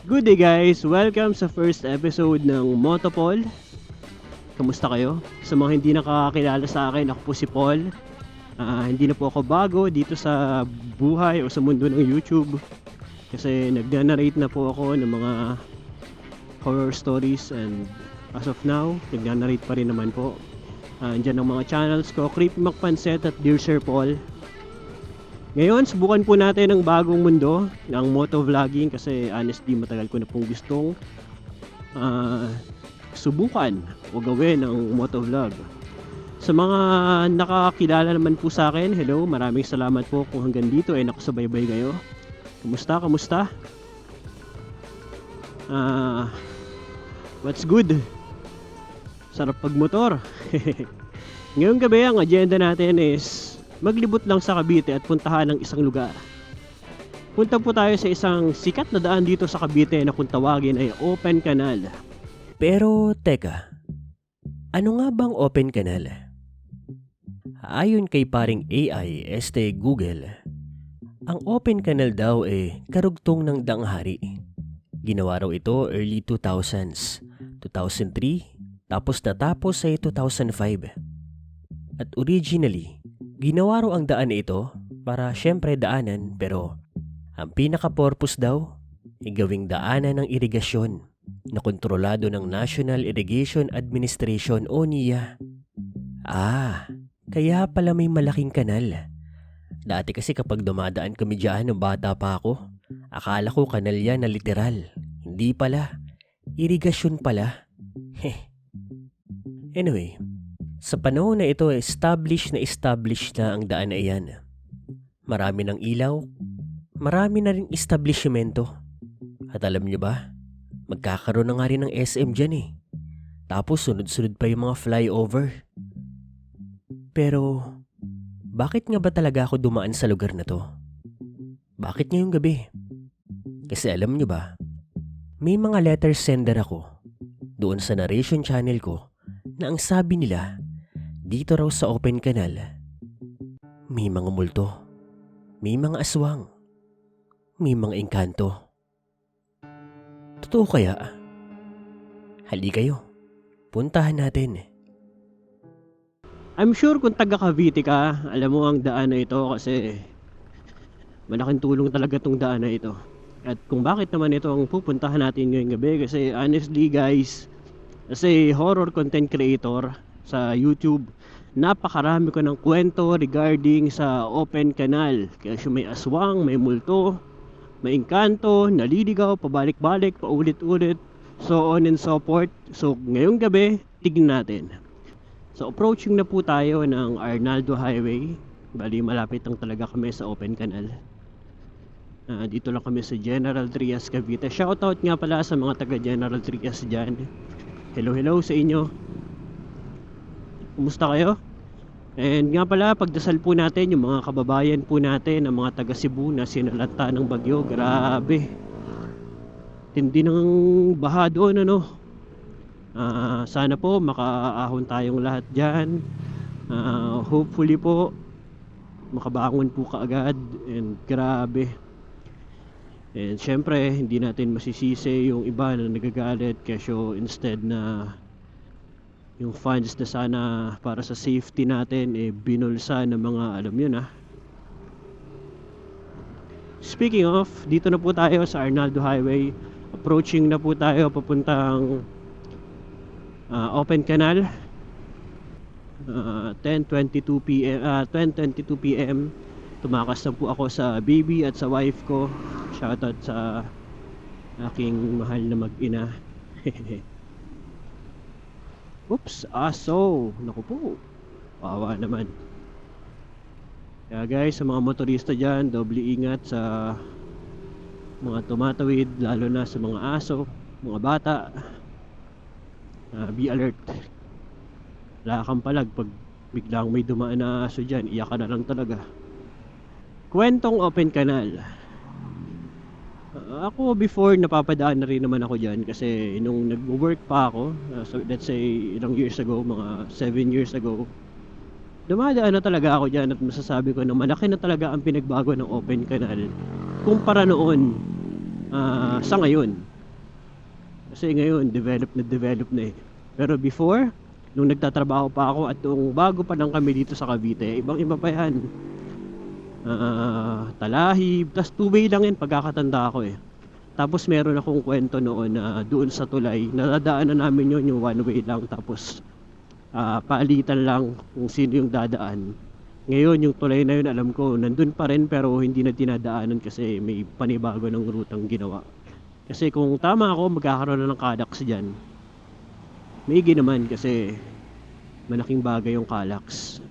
Good day guys! Welcome sa first episode ng Motopol. Kamusta kayo? Sa mga hindi nakakilala sa akin, ako po si Paul. Hindi na po ako bago dito sa buhay o sa mundo ng YouTube. Kasi nagna-narrate na po ako ng mga horror stories, and as of now, nagna-narrate pa rin naman po. Andyan ang mga channels ko, Creepy McPanset at Dear Sir Paul. Ngayon, subukan po natin ang bagong mundo ng motovlogging kasi honestly matagal ko na pong gustong subukan o gawin ang motovlog. Sa mga nakakilala naman po sa akin, hello, maraming salamat po kung hanggang dito ay nakasubaybay kayo. Kamusta? What's good? Sarap pagmotor. Ngayong gabi ang agenda natin is maglibot lang sa Cavite at puntahan ng isang lugar. Punta po tayo sa isang sikat na daan dito sa Cavite na kung tawagin ay Open Canal. Pero teka, ano nga bang Open Canal? Ayon kay paring AI Google, ang Open Canal daw karugtong ng daang hari. Ginawa raw ito early 2000s, 2003, tapos natapos ay 2005. At originally, ginawa raw ang daan na ito para syempre daanan, pero ang pinaka-purpose daw ay gawing daanan ng irigasyon na kontrolado ng National Irrigation Administration o NIA. Kaya pala may malaking kanal. Dati kasi kapag dumadaan kami dyan nung bata pa ako, akala ko kanal yan na literal. Hindi pala. Irigasyon pala. Anyway, sa panahon na ito, established na ang daan na iyan. Marami ng ilaw, marami na rin establishmento. At alam niyo ba, magkakaroon na nga rin ng SM dyan. Tapos sunod-sunod pa yung mga flyover. Pero, bakit nga ba talaga ako dumaan sa lugar na to? Bakit ngayong gabi? Kasi alam niyo ba, may mga letter sender ako doon sa narration channel ko na ang sabi nila, dito raw sa Open Canal, may mga multo, may mga aswang, may mga engkanto. Totoo kaya? Hali kayo, puntahan natin. I'm sure kung taga Cavite ka, alam mo ang daan na ito kasi malaking tulong talaga tong daan na ito. At kung bakit naman ito ang pupuntahan natin ngayong gabi, kasi honestly guys, as a horror content creator sa YouTube, napakarami ko ng kwento regarding sa Open Canal. Kasi may aswang, may multo, may engkanto, naliligaw, pabalik-balik, paulit-ulit, so on and so forth. So ngayong gabi, tignan natin. So approaching na po tayo ng Arnaldo Highway. Bali malapit lang talaga kami sa Open Canal. Dito lang kami sa General Trias, Cavite. Shoutout nga pala sa mga taga General Trias dyan. Hello sa inyo. Kumusta kayo? And nga pala, pagdasal po natin yung mga kababayan po natin, ang mga taga Cebu na sinalanta ng bagyo. Grabe, tindi ng baha doon, ano. Sana po makaahon tayong lahat dyan. Hopefully po makabangon po kaagad. And grabe. And syempre hindi natin masisisi yung iba na nagagalit kasi instead na yung funds na sana para sa safety natin binulsa ng mga alam yun. Speaking of, dito na po tayo sa Arnaldo Highway. Approaching na po tayo papuntang Open Canal. 10:22 PM. Tumakas na po ako sa baby at sa wife ko. Shoutout sa aking mahal na mag-ina. Oops, aso. Naku po, kawawa naman. Kaya guys, sa mga motorista dyan, doble ingat sa mga tumatawid, lalo na sa mga aso, mga bata. Be alert. Wala kang palag pag biglang may dumaan na aso dyan, iyak ka na lang talaga. Kwentong Open Canal. Ako before napapadaan na rin naman ako dyan kasi nung nag-work pa ako, so let's say ilang years ago, mga 7 years ago, dumadaan na talaga ako dyan at masasabi ko na malaki na talaga ang pinagbago ng Open Canal kumpara noon sa ngayon. Kasi ngayon, develop na eh. Pero before, nung nagtatrabaho pa ako at nung bago pa lang kami dito sa Cavite, ibang iba pa yan. Talahib, tas two-way lang yun pagkakatanda ko eh. Tapos meron akong kwento noon na doon sa tulay, nadadaanan namin yun yung one way lang, tapos paalitan lang kung sino yung dadaan. Ngayon yung tulay na yun alam ko nandun pa rin pero hindi na dinadaanan kasi may panibago ng rutang ginawa. Kasi kung tama ako, magkakaroon na ng Calax dyan. Maigi naman kasi malaking bagay yung Calax.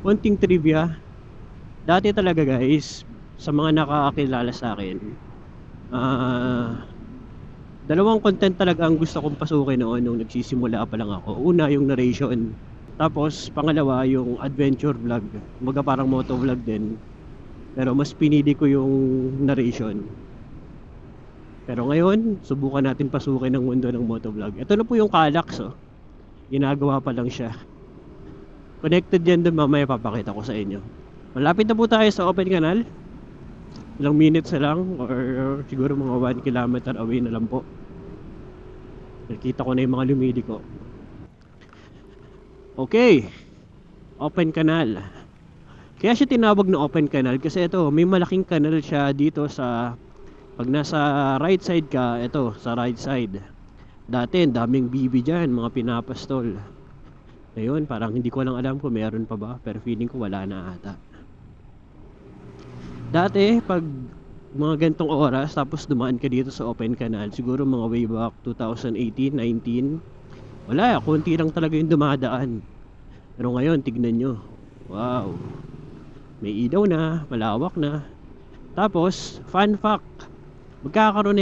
Konting trivia, dati talaga guys, sa mga nakakakilala sa akin, dalawang content talaga ang gusto kong pasukin noon nung nagsisimula pa lang ako. Una yung narration, tapos pangalawa yung adventure vlog. Kumbaga parang moto vlog din, pero mas pinili ko yung narration. Pero ngayon, subukan natin pasukin ang mundo ng motovlog. Ito na po yung Calax, oh. Ginagawa pa lang siya. Connected yan doon, mamaya papakita ko sa inyo. Malapit na po tayo sa open canal. Ilang minutes na lang, or siguro mga 1 kilometer away na lang po. Nakita ko na yung mga lumiliko. Okay, open canal. Kaya siya tinawag na open canal kasi ito, may malaking canal siya dito sa... Pag nasa right side ka, ito, sa right side. Dati, daming bibi dyan, mga pinapastol. Ngayon, parang hindi ko lang alam kung meron pa ba, pero feeling ko wala na ata. Dati, pag mga gantong oras, tapos dumaan ka dito sa open canal, siguro mga way back 2018, 19, wala, konti lang talaga yung dumadaan. Pero ngayon, tignan nyo. Wow. May ilaw na, malawak na. Tapos, fun fact, magkakaroon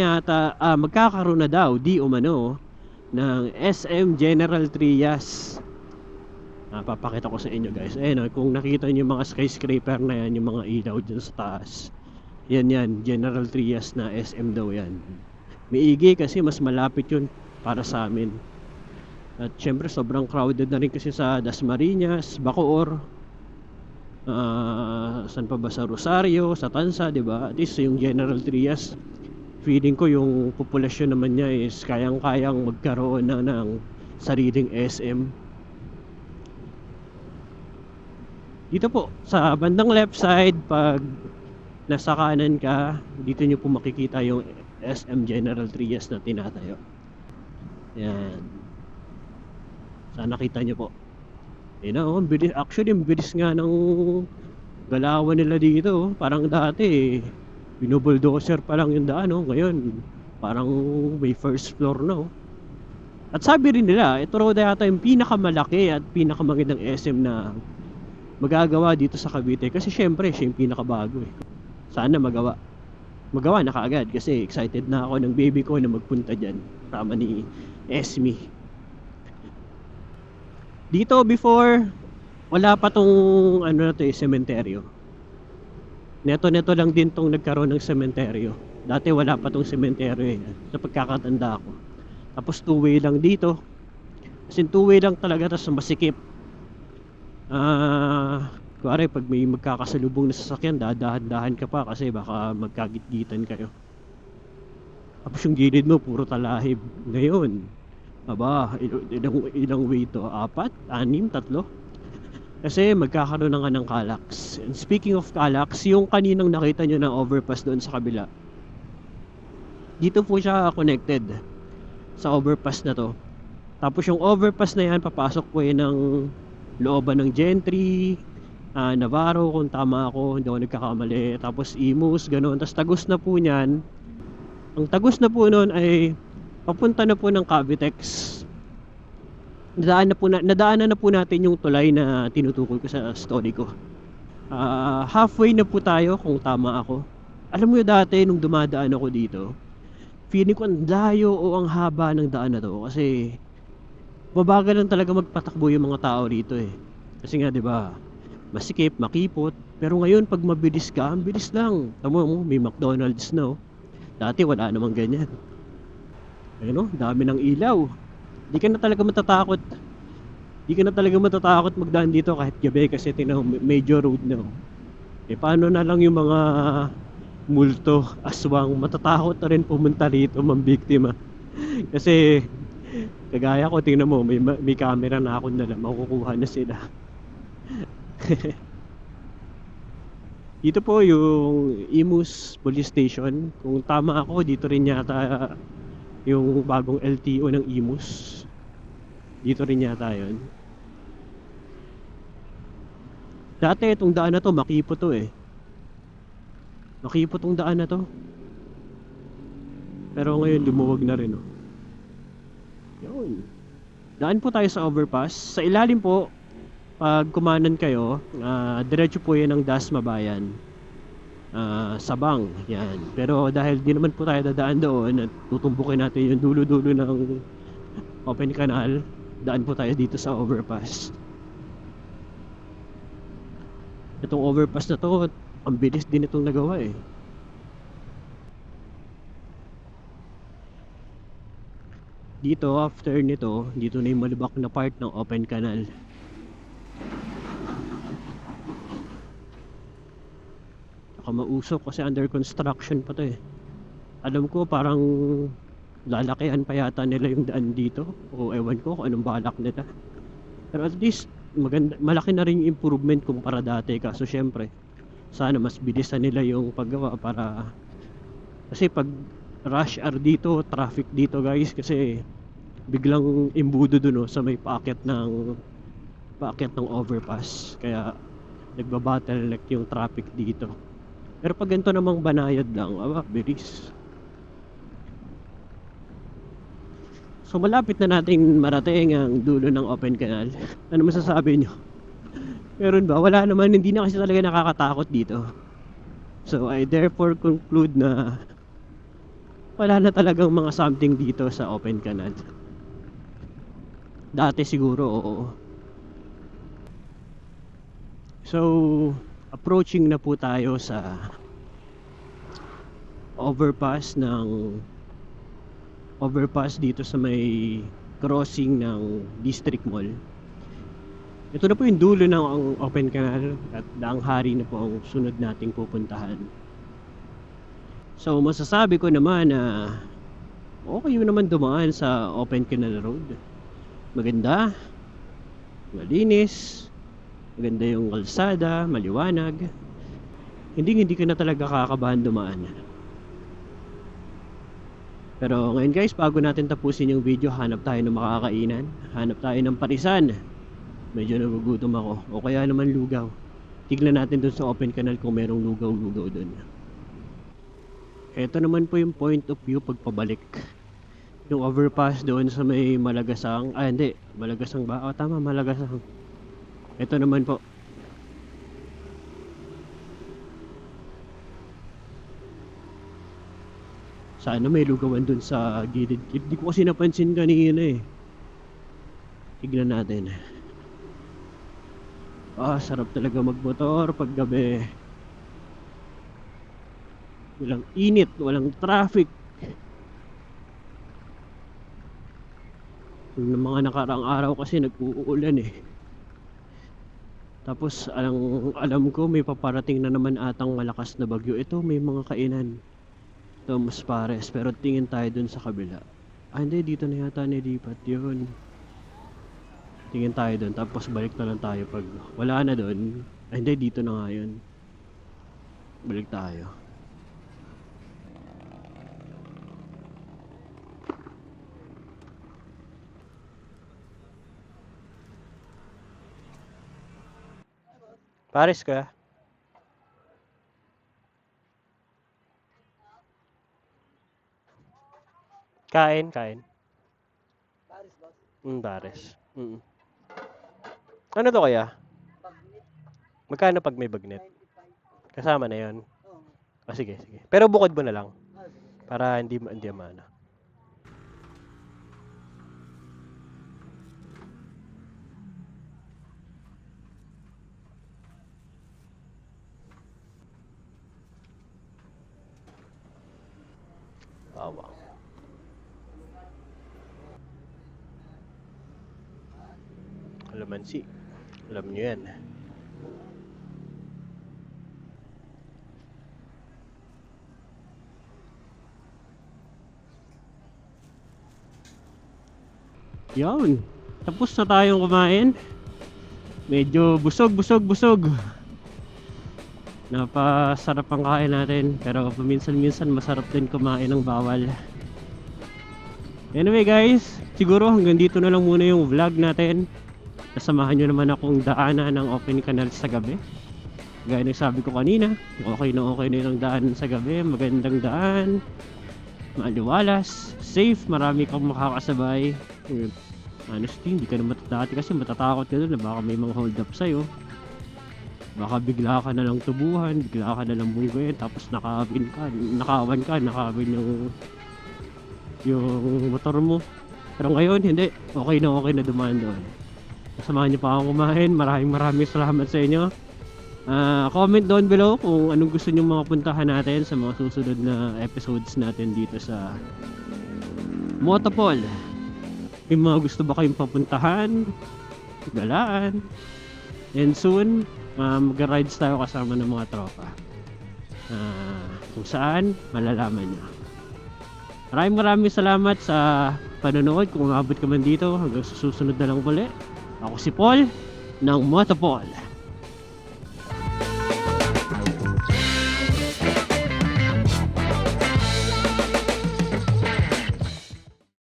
na daw di umano ng SM General Trias. Papakita ko sa inyo guys. Ayun, kung nakita niyo yung mga skyscraper na yan, yung mga ilaw dyan sa taas, yan General Trias na SM daw yan. Maigi kasi mas malapit yun para sa amin. At syempre sobrang crowded na rin kasi sa Dasmariñas, Bacoor, saan pa ba, sa Rosario, sa Tansa, diba? At least yung General Trias, feeling ko yung populasyon naman niya is kayang-kayang magkaroon ng sariling SM. Dito po, sa bandang left side, pag nasa kanan ka, dito nyo po makikita yung SM General Trias na tinatayo. Yan. Sana nakita nyo po. Bilis, actually, bilis nga ng galawan nila dito. Parang dati, binubulldozer pa lang yung daan, ngayon parang may first floor na. At sabi rin nila, ito raw yata yung pinakamalaki at pinakamagandang SM na magagawa dito sa Cavite, kasi syempre siya yung pinakabago eh. Sana magawa na kaagad kasi excited na ako ng baby ko na magpunta dyan, tama ni Esme. Dito before, wala pa tong sementeryo. Neto lang din tong nagkaroon ng sementeryo. Dati wala pa tong sementeryo eh, sa pagkakatanda ko. Tapos two-way lang dito. Kasi two-way lang talaga, tapos masikip. Kuwari pag may magkakasalubong na sasakyan, dadahan-dahan ka pa kasi baka magkagit-gitan kayo. Tapos yung gilid mo, puro talahib. Ngayon, ilang way to? 4, 6, 3? Kasi magkakaroon na nga ng Calax. And speaking of Calax, yung kaninang nakita nyo ng overpass doon sa kabila, dito po siya connected sa overpass na to. Tapos yung overpass na yan, papasok po yun ng looban ng Gentry, Navarro kung tama ako, hindi ako nagkakamali. Tapos Imus, ganoon. Tapos tagos na po niyan. Ang tagos na po noon ay papunta na po ng Cavitex. Nadaanan na po natin yung tulay na tinutukoy ko sa story ko. Halfway na po tayo kung tama ako. Alam mo yung dati nung dumadaan ako dito, feeling ko ang layo o ang haba ng daan na to kasi babagal lang talaga magpatakbo yung mga tao rito eh. Kasi nga 'di ba, masikip, makipot. Pero ngayon pag mabilis ka, ang bilis lang. Tama mo, may McDonald's na. Dati wala namang ganyan. Ayun, dami ng ilaw. Di ka na talaga matatakot magdaan dito kahit gabi kasi major road na. Paano na lang yung mga multo, aswang, matatakot na rin pumunta rito mambiktima. Kasi kagaya ko, tingnan mo, may camera na ako dala, makukuha na sila. Dito po yung Imus Police Station. Kung tama ako, dito rin yata yung bagong LTO ng Imus. Dito rin yata yun. Dati itong daan na to, makipo to eh. Makipo tong daan na to. Pero ngayon lumuwag na rin oh. Yun. Daan po tayo sa overpass. Sa ilalim po, pag kumanan kayo, diretso po yan ng Dasma Bayan. Sabang, yan. Pero dahil di naman po tayo dadaan doon at tutumbukin natin yung dulo-dulo ng open canal, daan po tayo dito sa overpass. Itong overpass na to, ang bilis din itong nagawa eh. Dito, after nito, dito na yung malubak na part ng open canal. Mausok kasi under construction pa to eh. Alam ko parang lalakihan pa yata nila yung daan dito, o ewan ko kung anong balak nila. Pero at least maganda, malaki na rin yung improvement kumpara dati. Kaso syempre sana mas bilisan nila yung paggawa, para kasi pag rush hour dito, traffic dito guys, kasi biglang imbudo dun sa may paakyat ng overpass, kaya nagba-bottleneck yung traffic dito. Pero pag ganito namang banayad lang, bilis. So malapit na nating marating ang dulo ng open canal. Ano masasabi nyo? Meron ba? Wala naman, hindi na kasi talaga nakakatakot dito. So I therefore conclude na wala na talagang mga something dito sa open canal. Dati siguro, oo. So approaching na po tayo sa overpass dito sa may crossing ng District Mall. Ito na po yung dulo ng open canal at Daang Hari na po ang sunod nating pupuntahan. So masasabi ko naman na okay yun naman dumaan sa open canal road. Maganda, malinis, maganda yung kalsada, maliwanag. Hindi ka na talaga kakabahan dumaan. Pero ngayon guys, bago natin tapusin yung video, hanap tayo ng makakainan, hanap tayo ng parisan. Medyo nagugutom ako, o kaya naman lugaw. Tignan natin dun sa open canal kung merong lugaw-lugaw dun. Ito naman po yung point of view pagpabalik. Yung overpass doon sa may Malagasang, hindi, Malagasang ba? Tama, Malagasang. Ito naman po. Sana may lugawan dun sa gilid. Hindi ko kasi napansin kanina eh. Tignan natin. Sarap talaga magmotor pag gabi. Walang init, walang traffic. Yung mga nakaraang araw kasi nag-uulan eh. Tapos alam ko may paparating na naman atang malakas na bagyo. Ito may mga kainan. Thomas Pares, pero tingin tayo dun sa kabila. Hindi, dito na yata nilipat yun. Tingin tayo dun, tapos balik na lang tayo pag wala na dun. Hindi, dito na nga yun. Balik tayo. Pares ka? Kain. Paris, boss. Pares. Ano to kaya? Bagnet, Magkano pag may bagnet? 95. Kasama na yon. Oo. Sige. Pero bukod mo na lang. Ah, Para hindi amana. Bawang. Kalamansi. Alam nyo yan. Yun. Tapos na tayong kumain. Medyo busog. Napasarap ang kain natin. Pero paminsan-minsan masarap din kumain ng bawal. Anyway guys, siguro hanggang dito na lang muna yung vlog natin. Nasamahan nyo naman akong daanan ng open canal sa gabi. Gaya ng sabi ko kanina, okay na yung daan sa gabi. Magandang daan, maliwalas, safe, marami kang makakasabay. Honestly, hindi ka na dati kasi matatakot ka doon na baka may mga hold up sa'yo. Baka bigla ka na lang tubuhan, bigla ka na lang bungguin, tapos nakawan yung motor mo. Pero ngayon, hindi. Okay na dumaan doon. Samahan niyo pa akong kumain. Maraming salamat sa inyo. Comment down below kung anong gusto niyo mga puntahan natin sa mga susunod na episodes natin dito sa Motopol. May mga gusto ba kayong papuntahan, galaan, and soon mag-rides tayo kasama ng mga tropa. Kung saan, malalaman nyo. Maraming salamat sa panonood. Kung umabot ka man dito, hanggang sa susunod na lang muli. Ako si Paul ng Motopol.